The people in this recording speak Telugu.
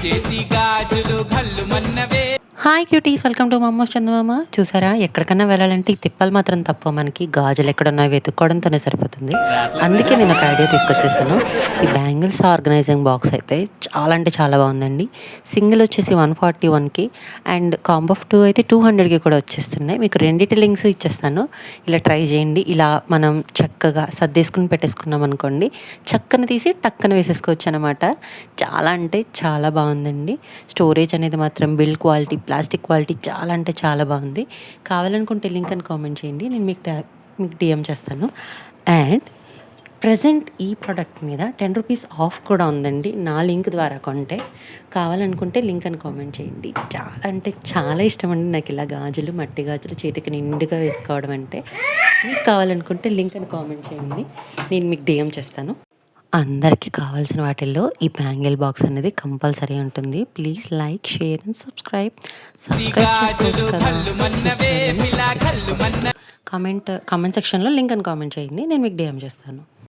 చేతి గాజులు గల్లు మన్నవే. హాయ్ క్యూటీస్, వెల్కమ్ టు మమ్మోస్ చందమామ. చూసారా, ఎక్కడికన్నా వెళ్ళాలంటే ఈ తిప్పలు మాత్రం తప్ప, మనకి గాజులు ఎక్కడున్నాయో వెతుక్కోవడంతోనే సరిపోతుంది. అందుకే నేను ఒక ఐడియా తీసుకొచ్చేసాను. ఈ బ్యాంగిల్స్ ఆర్గనైజింగ్ బాక్స్ అయితే చాలా అంటే చాలా బాగుందండి. సింగిల్ వచ్చేసి 141కి అండ్ కాంబో ఆఫ్ 2 అయితే 200కి కూడా వచ్చేస్తున్నాయి. మీకు రెండిటి లింక్స్ ఇచ్చేస్తాను, ఇలా ట్రై చేయండి. ఇలా మనం చక్కగా సర్దేసుకుని పెట్టేసుకున్నాం అనుకోండి, చక్కన తీసి టక్కన వేసేసుకోవచ్చు అనమాట. చాలా అంటే చాలా బాగుందండి. స్టోరేజ్ అనేది మాత్రం బిల్డ్ క్వాలిటీ, ప్లాస్టిక్ క్వాలిటీ చాలా అంటే చాలా బాగుంది. కావాలనుకుంటే లింక్ అని కామెంట్ చేయండి, నేను మీకు డిఎం చేస్తాను. అండ్ ప్రజెంట్ ఈ ప్రోడక్ట్ మీద 10 రూపీస్ ఆఫ్ కూడా ఉందండి, నా లింక్ ద్వారా కొంటే. కావాలనుకుంటే లింక్ అని కామెంట్ చేయండి. చాలా అంటే చాలా ఇష్టం అండి నాకు ఇలా గాజులు, మట్టి గాజులు చేతికి నిండుగా వేసుకోవడం అంటే. మీకు కావాలనుకుంటే లింక్ అని కామెంట్ చేయండి, నేను మీకు డిఎం చేస్తాను. అందరికీ కావాల్సిన వాటిల్లో ఈ బ్యాంగిల్ బాక్స్ అనేది కంపల్సరీ ఉంటుంది. Please like, share and subscribe చేసుకోవచ్చు కదా. కామెంట్ సెక్షన్లో లింక్ అని కామెంట్ చేయండి, నేను మీకు డిఎం చేస్తాను.